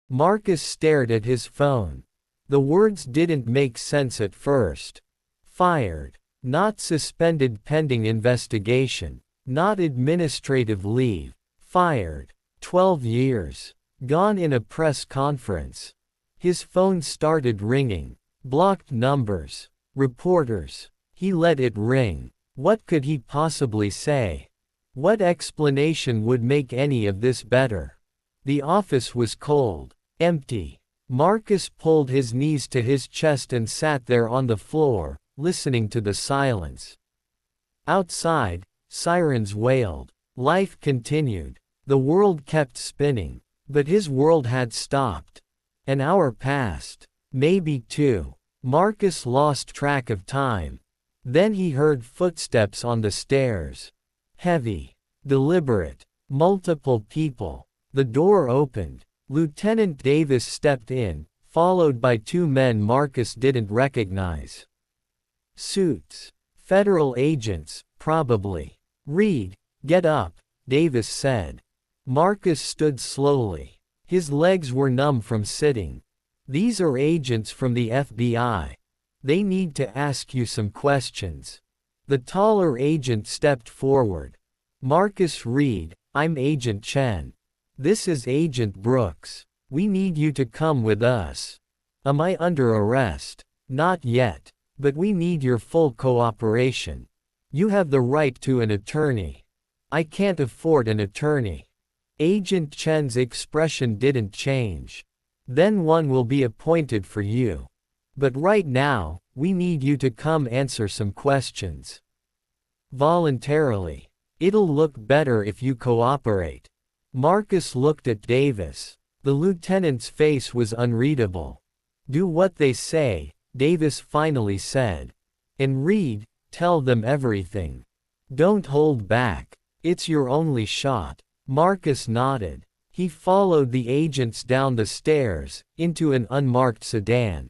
Marcus stared at his phone. The words didn't make sense at first. Fired. Not suspended pending investigation. Not administrative leave. Fired. 12 years. Gone in a press conference. His phone started ringing. Blocked numbers. Reporters. He let it ring. What could he possibly say? What explanation would make any of this better? The office was cold. Empty. Marcus pulled his knees to his chest and sat there on the floor, listening to the silence. Outside, sirens wailed. Life continued. The world kept spinning. But his world had stopped. An hour passed. Maybe two. Marcus lost track of time. Then he heard footsteps on the stairs. Heavy. Deliberate. Multiple people. The door opened. Lieutenant Davis stepped in, followed by two men Marcus didn't recognize. Suits. Federal agents, probably. "Reed, get up," Davis said. Marcus stood slowly. His legs were numb from sitting. "These are agents from the FBI. They need to ask you some questions." The taller agent stepped forward. "Marcus Reed, I'm Agent Chen. This is Agent Brooks. We need you to come with us." "Am I under arrest?" "Not yet. But we need your full cooperation. You have the right to an attorney." "I can't afford an attorney." Agent Chen's expression didn't change. "Then one will be appointed for you. But right now, we need you to come answer some questions. Voluntarily. It'll look better if you cooperate." Marcus looked at Davis. The lieutenant's face was unreadable. "Do what they say," Davis finally said. "And Reed, tell them everything. Don't hold back. It's your only shot." Marcus nodded. He followed the agents down the stairs, into an unmarked sedan.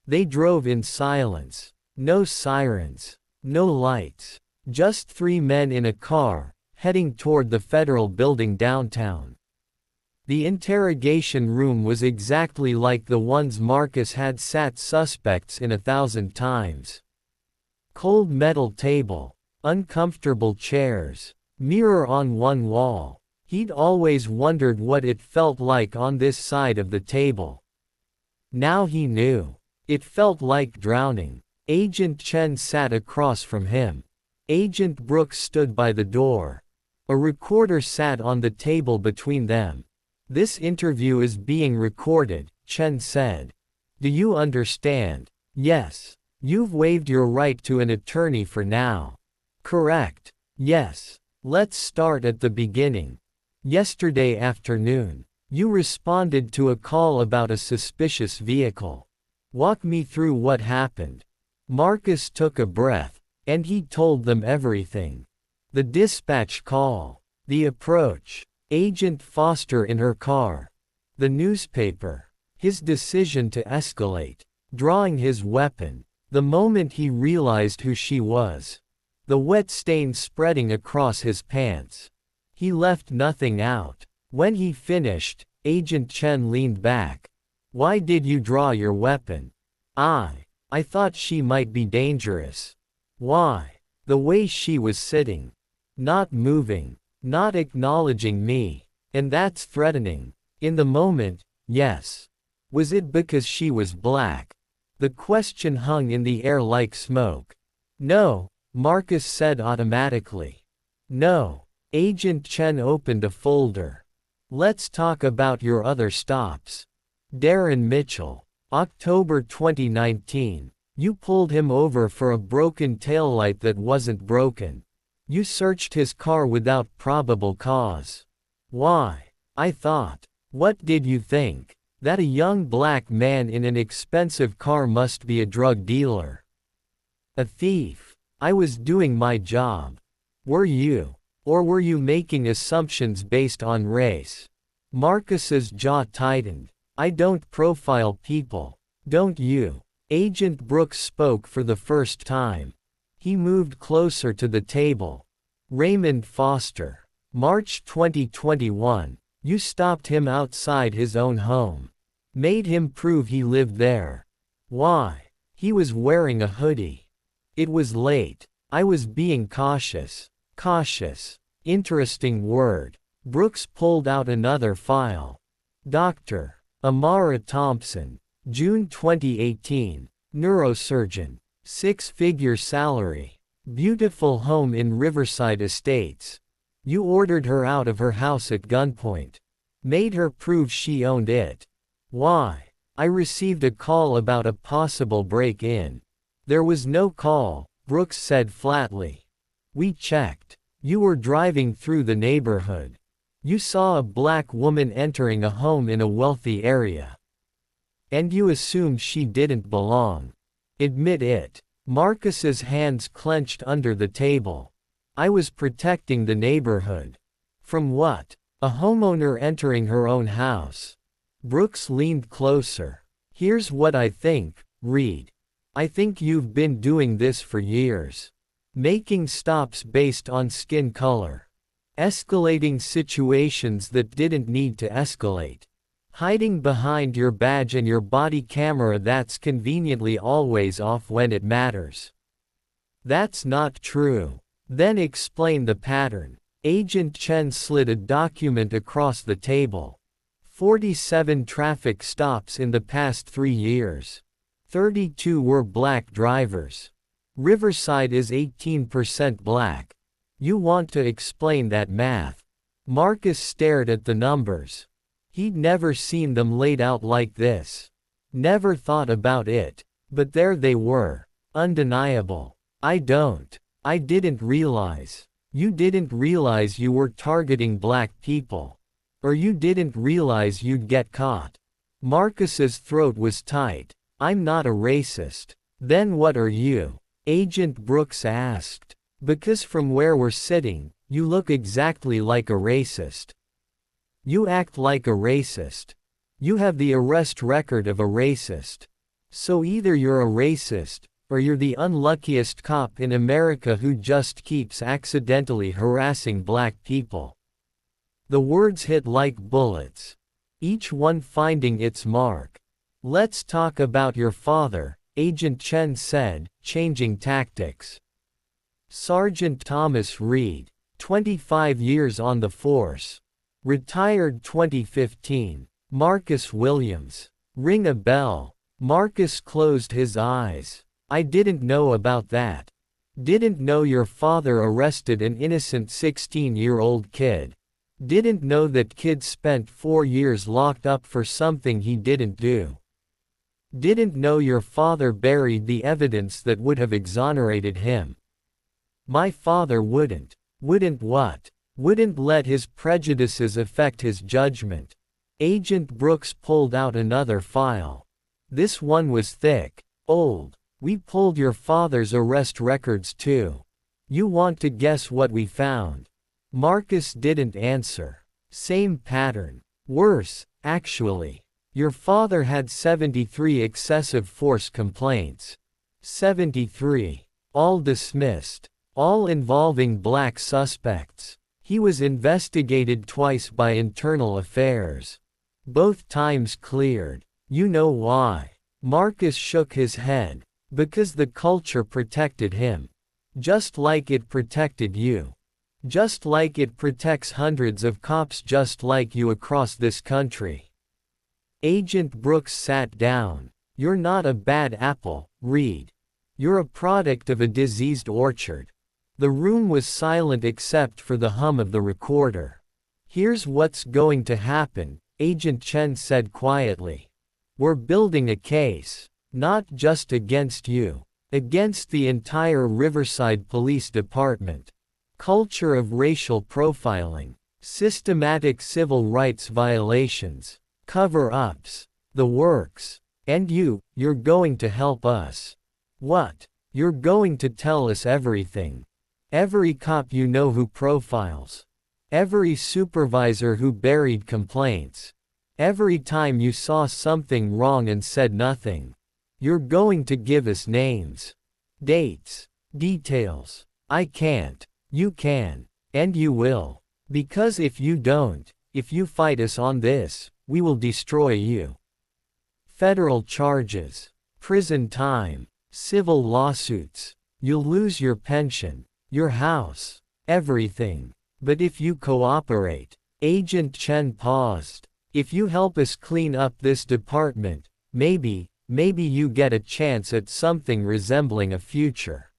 They drove in silence. No sirens. No lights. Just three men in a car, heading toward the federal building downtown. The interrogation room was exactly like the ones Marcus had sat suspects in 1,000 times. Cold metal table. Uncomfortable chairs. Mirror on one wall. He'd always wondered what it felt like on this side of the table. Now he knew. It felt like drowning. Agent Chen sat across from him. Agent Brooks stood by the door. A recorder sat on the table between them. "This interview is being recorded," Chen said. "Do you understand?" "Yes. You've waived your right to an attorney for now." "Correct." "Yes. Let's start at the beginning. Yesterday afternoon, you responded to a call about a suspicious vehicle. Walk me through what happened." Marcus took a breath, and he told them everything. The dispatch call. The approach. Agent Foster in her car. The newspaper. His decision to escalate. Drawing his weapon. The moment he realized who she was. The wet stain spreading across his pants. He left nothing out. When he finished, Agent Chen leaned back. "Why did you draw your weapon?" I thought she might be dangerous." "Why?" "The way she was sitting. Not moving. Not acknowledging me. And that's threatening." "In the moment, yes." "Was it because she was black?" The question hung in the air like smoke. "No," Marcus said automatically. "No." Agent Chen opened a folder. "Let's talk about your other stops." Darren Mitchell. October 2019. You pulled him over for a broken taillight that wasn't broken. You searched his car without probable cause. Why? I thought. What did you think? That a young black man in an expensive car must be a drug dealer. A thief. I was doing my job. Were you? Or were you making assumptions based on race? Marcus's jaw tightened. I don't profile people. Don't you? Agent Brooks spoke for the first time. He moved closer to the table. Raymond Foster. March 2021. You stopped him outside his own home. Made him prove he lived there. Why? He was wearing a hoodie. It was late. I was being cautious. Cautious. Interesting word. Brooks pulled out another file. Dr. Amara Thompson. June 2018. Neurosurgeon. 6-figure salary. Beautiful home in Riverside Estates. You ordered her out of her house at gunpoint. Made her prove she owned it. Why? I received a call about a possible break-in. There was no call, Brooks said flatly. We checked. You were driving through the neighborhood. You saw a black woman entering a home in a wealthy area. And you assumed she didn't belong. Admit it. Marcus's hands clenched under the table. I was protecting the neighborhood. From what? A homeowner entering her own house. Brooks leaned closer. Here's what I think, Reed. I think you've been doing this for years. Making stops based on skin color. Escalating situations that didn't need to escalate. Hiding behind your badge and your body camera that's conveniently always off when it matters. That's not true. Then explain the pattern. Agent Chen slid a document across the table. 47 traffic stops in the past 3 years. 32 were black drivers. Riverside is 18% black. You want to explain that math? Marcus stared at the numbers. He'd never seen them laid out like this. Never thought about it. But there they were. Undeniable. I didn't realize. You didn't realize you were targeting black people. Or you didn't realize you'd get caught. Marcus's throat was tight. I'm not a racist. Then what are you? Agent Brooks asked. Because from where we're sitting, you look exactly like a racist. You act like a racist. You have the arrest record of a racist. So either you're a racist, or you're the unluckiest cop in America who just keeps accidentally harassing black people. The words hit like bullets. Each one finding its mark. Let's talk about your father, Agent Chen said, changing tactics. Sergeant Thomas Reed, 25 years on the force. Retired 2015. Marcus Williams. Ring a bell. Marcus closed his eyes. I didn't know about that. Didn't know your father arrested an innocent 16-year-old kid. Didn't know that kid spent 4 years locked up for something he didn't do. Didn't know your father buried the evidence that would have exonerated him. My father wouldn't. Wouldn't what? Wouldn't let his prejudices affect his judgment. Agent Brooks pulled out another file. This one was thick. Old. We pulled your father's arrest records too. You want to guess what we found? Marcus didn't answer. Same pattern. Worse, actually. Your father had 73 excessive force complaints. 73. All dismissed. All involving black suspects. He was investigated twice by Internal Affairs. Both times cleared. You know why? Marcus shook his head. Because the culture protected him. Just like it protected you. Just like it protects hundreds of cops just like you across this country. Agent Brooks sat down. You're not a bad apple, Reed. You're a product of a diseased orchard. The room was silent except for the hum of the recorder. Here's what's going to happen, Agent Chen said quietly. We're building a case. Not just against you. Against the entire Riverside Police Department. Culture of racial profiling. Systematic civil rights violations. Cover-ups. The works. And you're going to help us. What? You're going to tell us everything. Every cop you know who profiles. Every supervisor who buried complaints. Every time you saw something wrong and said nothing. You're going to give us names. Dates. Details. I can't. You can. And you will. Because if you don't, If you fight us on this, we will destroy you. Federal charges, prison time, civil lawsuits. You'll lose your pension, your house, everything. But if you cooperate, Agent Chen paused. If you help us clean up this department, maybe you get a chance at something resembling a future.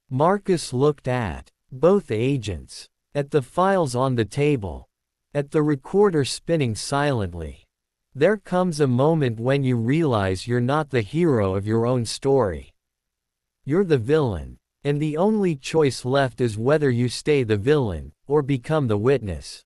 Marcus looked at both agents, at the files on the table, at the recorder spinning silently. There comes a moment when you realize you're not the hero of your own story. You're the villain, and the only choice left is whether you stay the villain, or become the witness.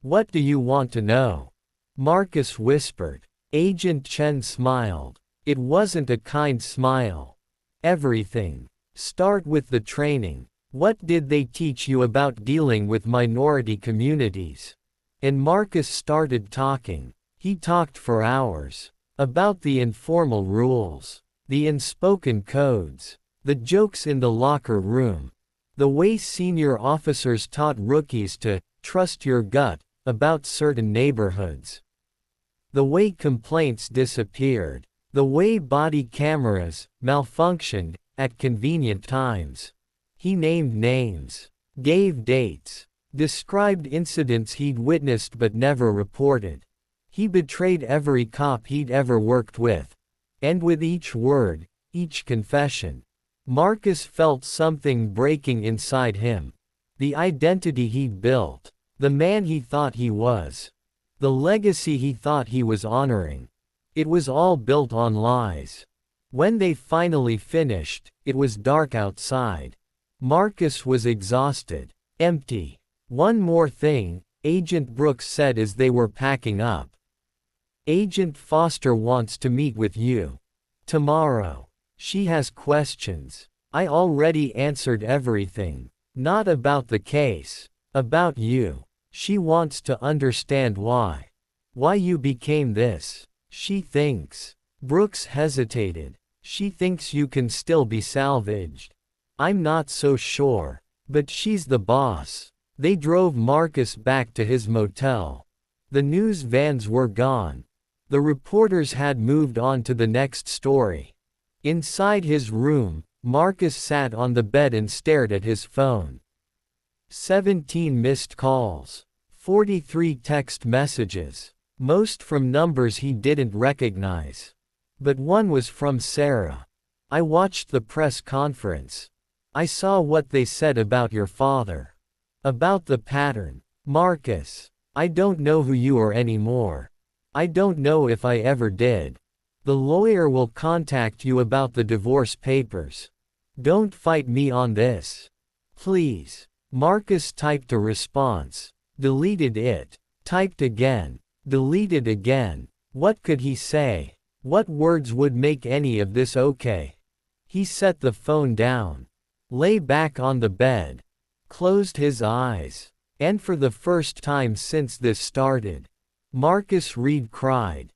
What do you want to know? Marcus whispered. Agent Chen smiled. It wasn't a kind smile. Everything. Start with the training. What did they teach you about dealing with minority communities? And Marcus started talking. He talked for hours. About the informal rules, the unspoken codes, the jokes in the locker room, the way senior officers taught rookies to trust your gut about certain neighborhoods. The way complaints disappeared, the way body cameras malfunctioned at convenient times. He named names, gave dates, described incidents he'd witnessed but never reported. He betrayed every cop he'd ever worked with. And with each word, each confession, Marcus felt something breaking inside him. The identity he'd built, the man he thought he was, the legacy he thought he was honoring. It was all built on lies. When they finally finished, it was dark outside. Marcus was exhausted, empty. One more thing, Agent Brooks said as they were packing up. Agent Foster wants to meet with you. Tomorrow. She has questions. I already answered everything. Not about the case. About you. She wants to understand why. Why you became this. She thinks. Brooks hesitated. She thinks you can still be salvaged. I'm not so sure. But she's the boss. They drove Marcus back to his motel. The news vans were gone. The reporters had moved on to the next story. Inside his room, Marcus sat on the bed and stared at his phone. 17 missed calls. 43 text messages. Most from numbers he didn't recognize. But one was from Sarah. I watched the press conference. I saw what they said about your father. About the pattern. Marcus, I don't know who you are anymore. I don't know if I ever did. The lawyer will contact you about the divorce papers. Don't fight me on this. Please. Marcus typed a response. Deleted it. Typed again. Deleted again. What could he say? What words would make any of this okay? He set the phone down. Lay back on the bed. Closed his eyes. And for the first time since this started, Marcus Reed cried.